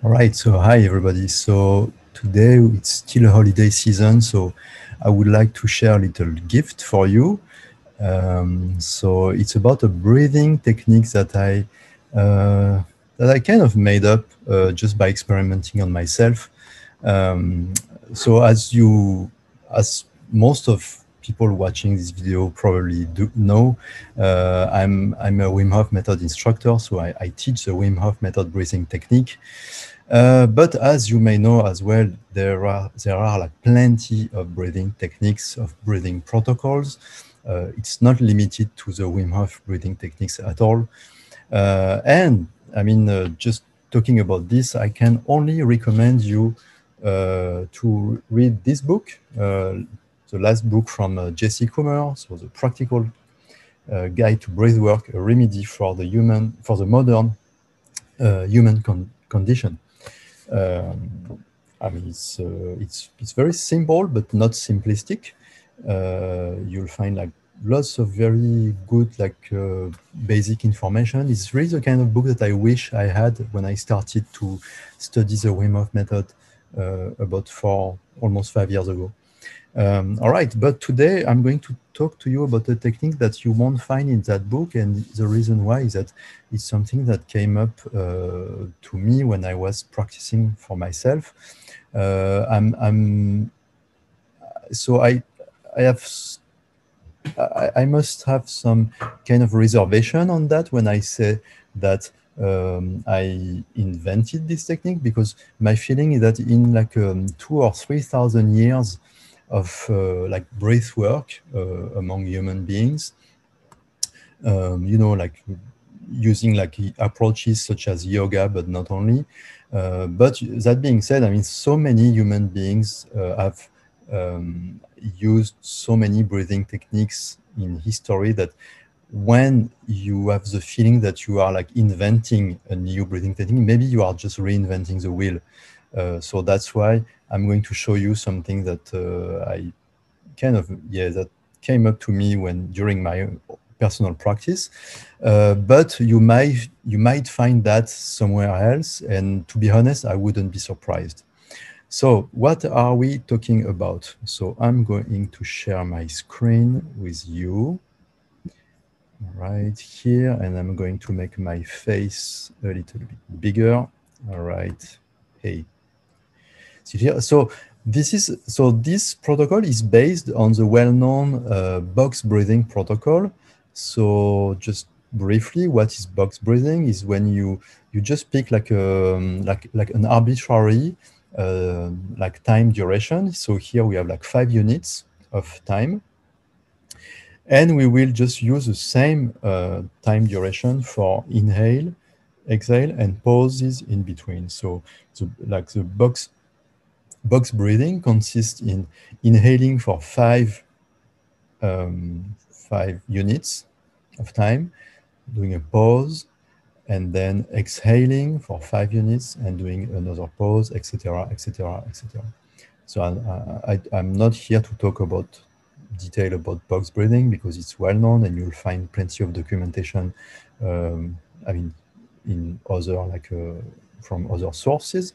All right, so hi everybody. So today it's still a holiday season, so I would like to share a little gift for you. So it's about a breathing technique uh, that I kind of made up just by experimenting on myself. Um, so as most of people watching this video probably do know, I'm a Wim Hof method instructor, so I teach the Wim Hof method breathing technique. But as you may know as well, there are like plenty of breathing techniques, of breathing protocols. It's not limited to the Wim Hof breathing techniques at all. And I mean, just talking about this, I can only recommend you to read this book, the last book from Jesse Kummer, so the practical guide to breathwork, a remedy for the modern human condition. I mean, it's very simple, but not simplistic. You'll find like lots of very good basic information. It's really the kind of book that I wish I had when I started to study the Wim Hof method about almost 5 years ago. All right, but today I'm going to talk to you about a technique that you won't find in that book, and the reason why is that it's something that came up to me when I was practicing for myself. I'm so I have I must have some kind of reservation on that when I say that I invented this technique, because my feeling is that in like 2 or 3 thousand years of like breath work among human beings, like using like approaches such as yoga, but not only. But that being said, I mean, so many human beings have used so many breathing techniques in history that when you have the feeling that you are like inventing a new breathing technique, maybe you are just reinventing the wheel. So that's why I'm going to show you something that I kind of, yeah, that came up to me when during my personal practice. But you might find that somewhere else, and to be honest, I wouldn't be surprised. So what are we talking about? So I'm going to share my screen with you right here, and I'm going to make my face a little bit bigger. All right. Hey, see here. So this protocol is based on the well-known box breathing protocol. So just briefly, what is box breathing is when you just pick like an arbitrary like time duration. So here we have like 5 units of time, and we will just use the same time duration for inhale, exhale, and pauses in between. So the box breathing consists in inhaling for 5 units of time, doing a pause, and then exhaling for 5 units and doing another pause, etc., etc., etc. So I'm not here to talk about detail about box breathing because it's well known and you'll find plenty of documentation. I mean, in other from other sources.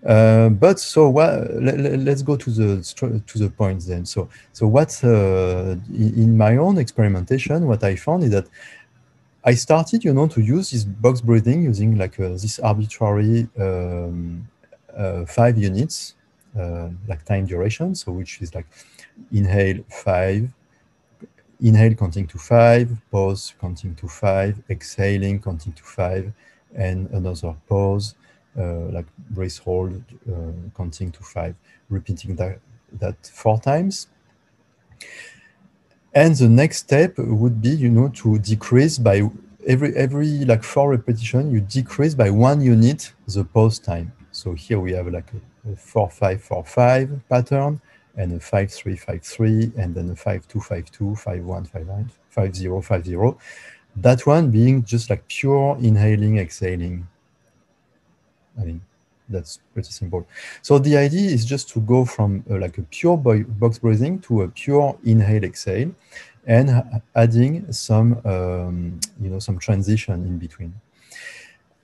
But so let's go to the points then. So what in my own experimentation, what I found is that I started, to use this box breathing using like this arbitrary 5 units, like time duration. So which is like inhale 5, inhale counting to 5, pause counting to 5, exhaling counting to 5, and another pause, like breath hold, counting to 5, repeating that 4 times. And the next step would be, to decrease by every like 4 repetition, you decrease by 1 unit the pause time. So here we have like a 4-5-4-5 pattern, and a 5-3-5-3, and then a 5-2-5-2, 5-1, 5-9, 5-0, 5-0. That one being just like pure inhaling, exhaling. I mean, that's pretty simple. So the idea is just to go from like a pure box breathing to a pure inhale, exhale, and adding some, some transition in between.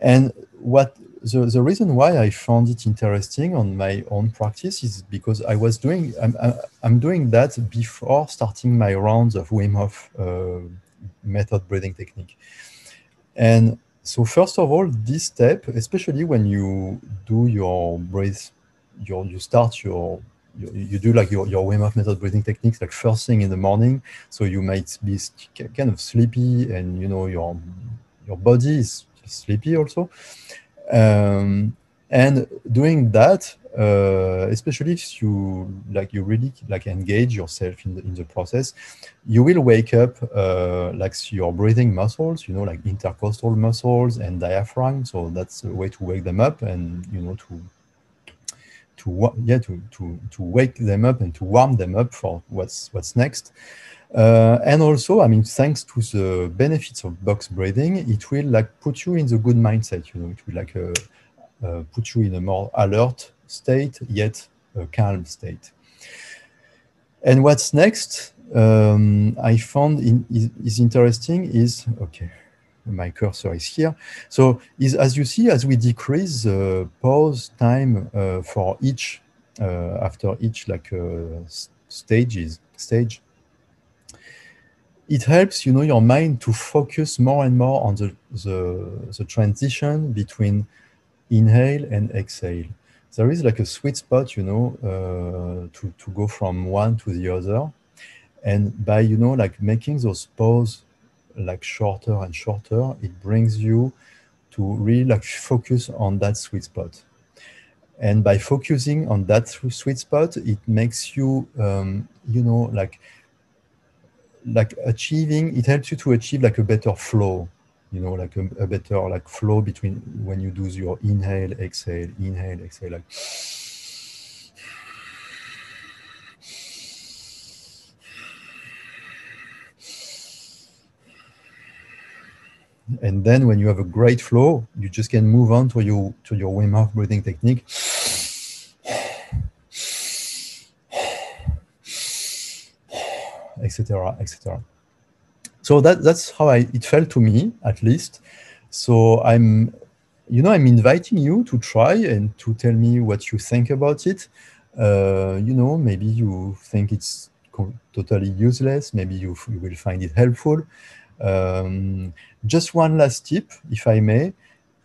And what the reason why I found it interesting on my own practice is because I'm doing that before starting my rounds of Wim Hof method breathing technique. And so first of all, this step, especially when you do your breath, you start you do like your Wim Hof method breathing techniques like first thing in the morning. So you might be kind of sleepy, and your body is sleepy also. And doing that, especially if you really like engage yourself in the process, you will wake up like your breathing muscles, like intercostal muscles and diaphragm. So that's a way to wake them up, and to wake them up and to warm them up for what's next. And also, I mean, thanks to the benefits of box breathing, it will like put you in the good mindset. It will like put you in a more alert state, yet a calm state. And what's next, I found is interesting is, okay, my cursor is here. So as you see, as we decrease the pause time for each, after each like stage, it helps, your mind to focus more and more on the transition between inhale and exhale. There is like a sweet spot, to go from one to the other. And by, like making those pauses like shorter and shorter, it brings you to really like focus on that sweet spot. And by focusing on that sweet spot, it makes you, it helps you to achieve like a better flow, like a better like flow between when you do your inhale, exhale, like. And then when you have a great flow, you just can move on to your Wim Hof breathing technique. Etc., etc. So that's how it felt to me, at least. So I'm inviting you to try and to tell me what you think about it. Maybe you think it's totally useless. Maybe you will find it helpful. Just one last tip, if I may,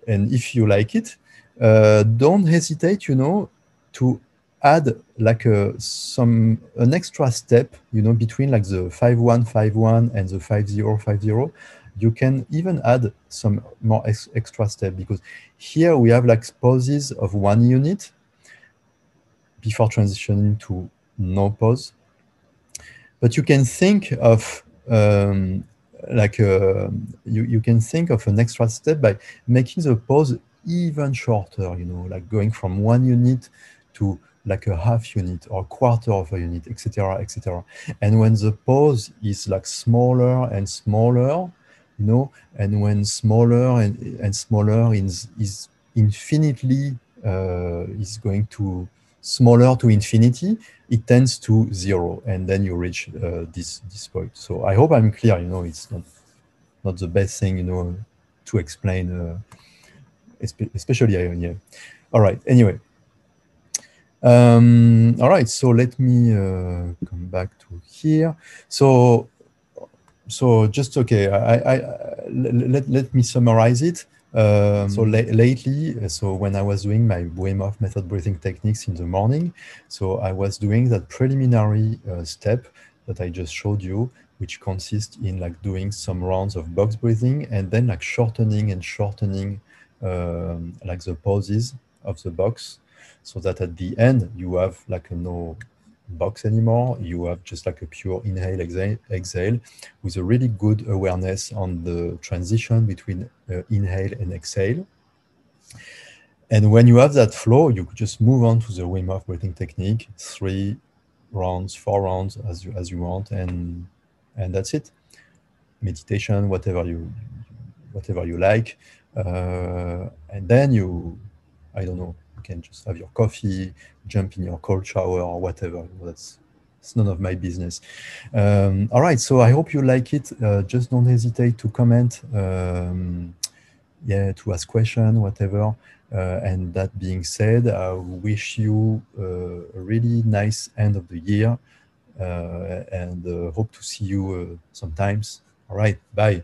and if you like it, don't hesitate, to add like an extra step, between like the 5-1-5-1 and the 5-0-5-0. You can even add some more extra step, because here we have like pauses of 1 unit before transitioning to no pause. But you can think of you can think of an extra step by making the pause even shorter, like going from 1 unit to like a half unit or quarter of a unit, etc., etc. And when the pause is like smaller and smaller, and when smaller and smaller is infinitely is going to smaller to infinity, it tends to 0, and then you reach this point. So I hope I'm clear. It's not the best thing, to explain, especially yeah. All right. Anyway. All right. So let me come back to here. So just okay. Let me summarize it. So lately, so when I was doing my Wim Hof method breathing techniques in the morning, so I was doing that preliminary step that I just showed you, which consists in like doing some rounds of box breathing and then like shortening like the pauses of the box, so that at the end you have like no box anymore. You have just like a pure inhale, exhale with a really good awareness on the transition between inhale and exhale. And when you have that flow, you could just move on to the Wim Hof breathing technique, 3 rounds, 4 rounds as you want, and that's it. Meditation, whatever you like, and then I don't know, you can just have your coffee, jump in your cold shower or whatever. It's none of my business. All right, so I hope you like it. Just don't hesitate to comment yeah, to ask question, whatever. And that being said, I wish you a really nice end of the year, and hope to see you sometimes. All right, bye.